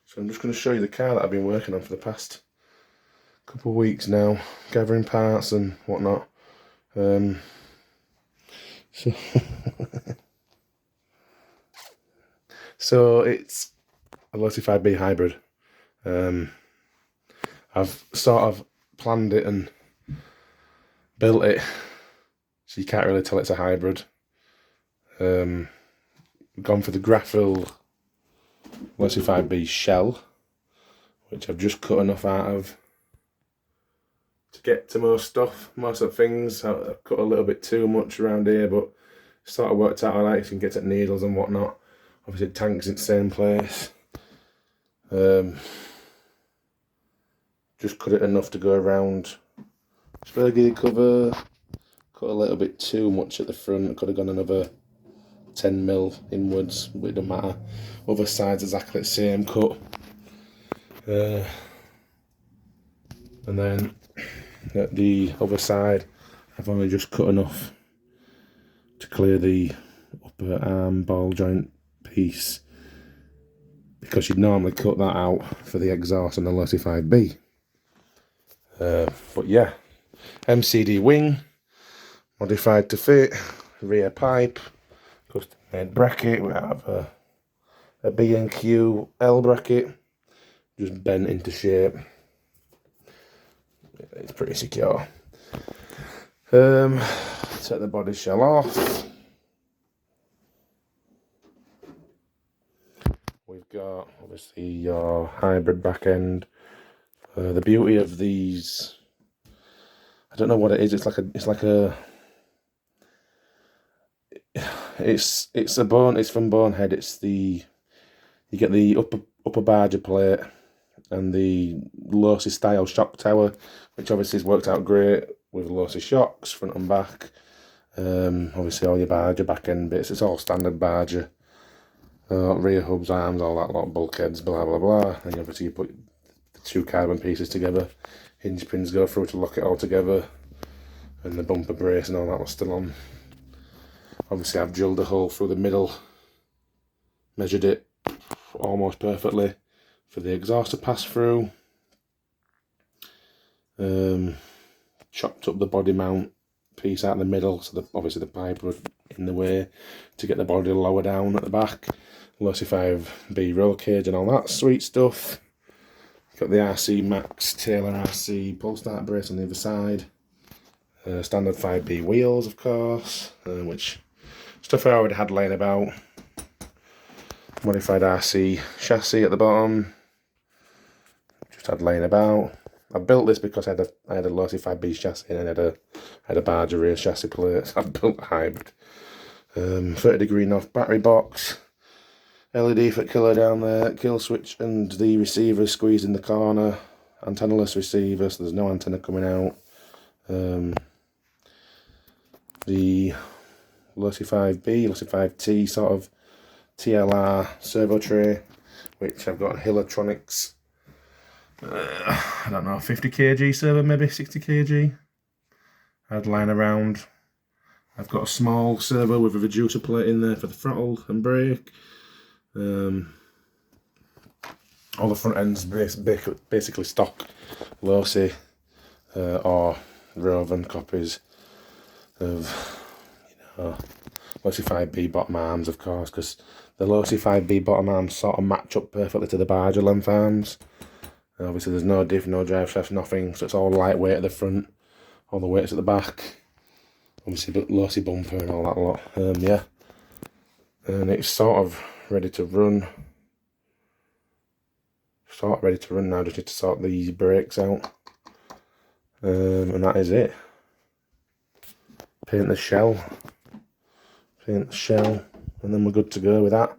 So I'm just going to show you the car that I've been working on for the past couple of weeks now, gathering parts and whatnot. So, so it's a losi 5B hybrid. I've sort of planned it and built it, so you can't really tell it's a hybrid. Gone for the graphil losi 5B shell, which I've just cut enough out of to get to most of the things. I've cut a little bit too much around here, but it sort of worked out alright. You can get at needles and whatnot. Obviously, tank's in the same place. Just cut it enough to go around. Spurgery cover. Cut a little bit too much at the front. Could have gone another 10mm inwards, but it doesn't matter. Other side's exactly the same cut. And then at the other side, I've only just cut enough to clear the upper arm ball joint piece, because you'd normally cut that out for the exhaust on the losi 5B. But yeah, MCD wing, modified to fit, rear pipe, custom made bracket. We have a B&Q L bracket, just bent into shape. It's pretty secure. Take the body shell off. We've got obviously your hybrid back end. The beauty of these, I don't know what it is. It's from Bonehead. You get the upper barger plate and the losi style shock tower, which obviously has worked out great with losi shocks front and back. Obviously all your barger back end bits, it's all standard barger. Rear hubs, arms, all that lot, bulkheads, blah blah blah. And obviously you put the two carbon pieces together, hinge pins go through to lock it all together, and the bumper brace and all that was still on. Obviously I've drilled a hole through the middle, measured it almost perfectly for the exhaust to pass through. Chopped up the body mount piece out in the middle, so obviously the pipe was in the way to get the body lower down at the back. Losi 5B roll cage and all that sweet stuff. Got the RC Max Taylor RC pull start brace on the other side. Standard 5B wheels, of course, which stuff I already had laying about. Modified RC chassis at the bottom, just had laying about. I built this because I had a losi 5B chassis and I had a barger rear chassis plate. So I built a hybrid. 30° north battery box, LED for killer down there, kill switch and the receiver squeezed in the corner, antennaless receiver, so there's no antenna coming out. The losi 5B, losi 5T sort of TLR servo tray, which I've got Hillotronics, I don't know, 50kg servo, maybe 60kg. I'd line around. I've got a small servo with a reducer plate in there for the throttle and brake. All the front ends basically stock losi or Rovan copies of, losi 5B bottom arms, of course, because the losi 5B bottom arms sort of match up perfectly to the barger length arms. And obviously there's no diff, no drive shafts, nothing, so it's all lightweight at the front, all the weight's at the back. Obviously the losi bumper and all that lot. Yeah, and it's sort of ready to run. Now, just need to sort these brakes out. And that is it. Paint the shell, and then we're good to go with that.